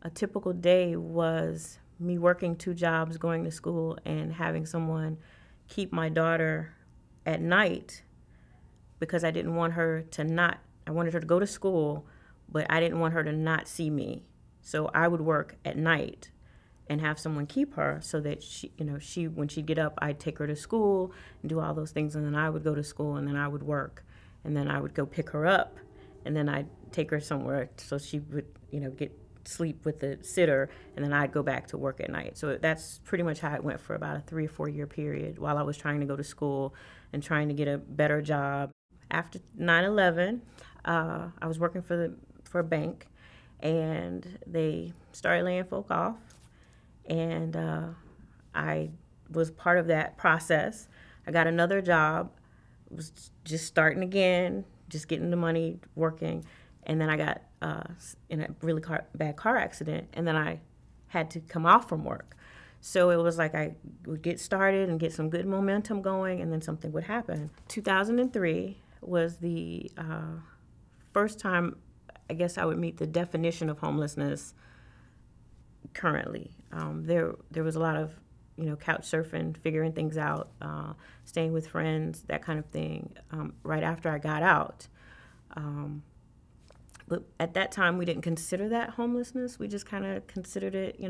a typical day was me working 2 jobs, going to school, and having someone keep my daughter at night because I didn't want her to not, I wanted her to go to school, but I didn't want her to not see me. So I would work at night and have someone keep her so that she, when she'd get up, I'd take her to school and do all those things, and then I would go to school, and then I would work, and then I would go pick her up, and then I'd take her somewhere so she would, get sleep with the sitter, and then I'd go back to work at night. So that's pretty much how it went for about a 3 or 4 year period while I was trying to go to school and trying to get a better job. After 9/11, I was working for a bank, and they started laying folk off, and I was part of that process. I got another job, was just starting again, just getting the money, working, and then I got in a really bad car accident, and then I had to come off from work. So it was like I would get started and get some good momentum going, and then something would happen. 2003 was the first time I guess I would meet the definition of homelessness currently. There was a lot of, couch surfing, figuring things out, staying with friends, that kind of thing, right after I got out. But at that time, we didn't consider that homelessness. We just kind of considered it,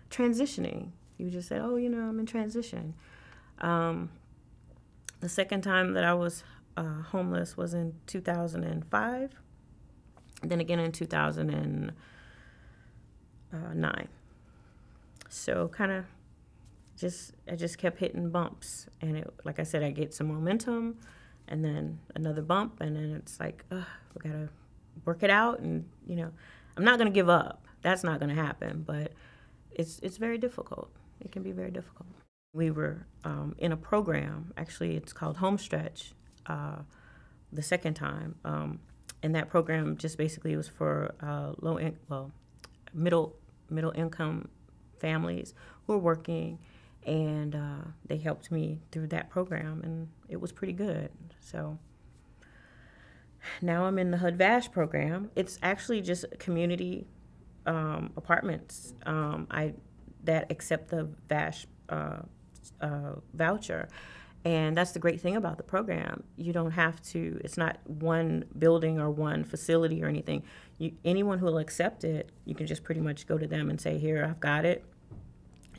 transitioning. You just said, oh, I'm in transition. The second time that I was homeless was in 2005, and then again in 2009. So kind of I just kept hitting bumps, and like I said, I get some momentum, and then another bump, and then it's like, we gotta work it out, and I'm not gonna give up. That's not gonna happen, but it's very difficult. It can be very difficult. We were in a program, actually it's called Homestretch, the second time, and that program just basically was for middle income families who are working, and they helped me through that program, and it was pretty good. So now I'm in the HUD-VASH program. It's actually just community apartments that accept the VASH voucher. And that's the great thing about the program. You don't have to, it's not one building or one facility or anything. Anyone who will accept it, you can just pretty much go to them and say, here, I've got it.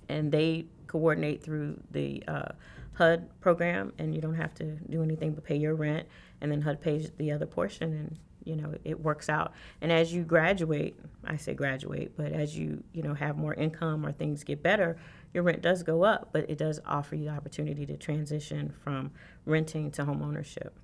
And they coordinate through the HUD program, and you don't have to do anything but pay your rent, and then HUD pays the other portion, and it works out. And as you graduate, I say graduate, but as you have more income or things get better, your rent does go up, but it does offer you the opportunity to transition from renting to home ownership.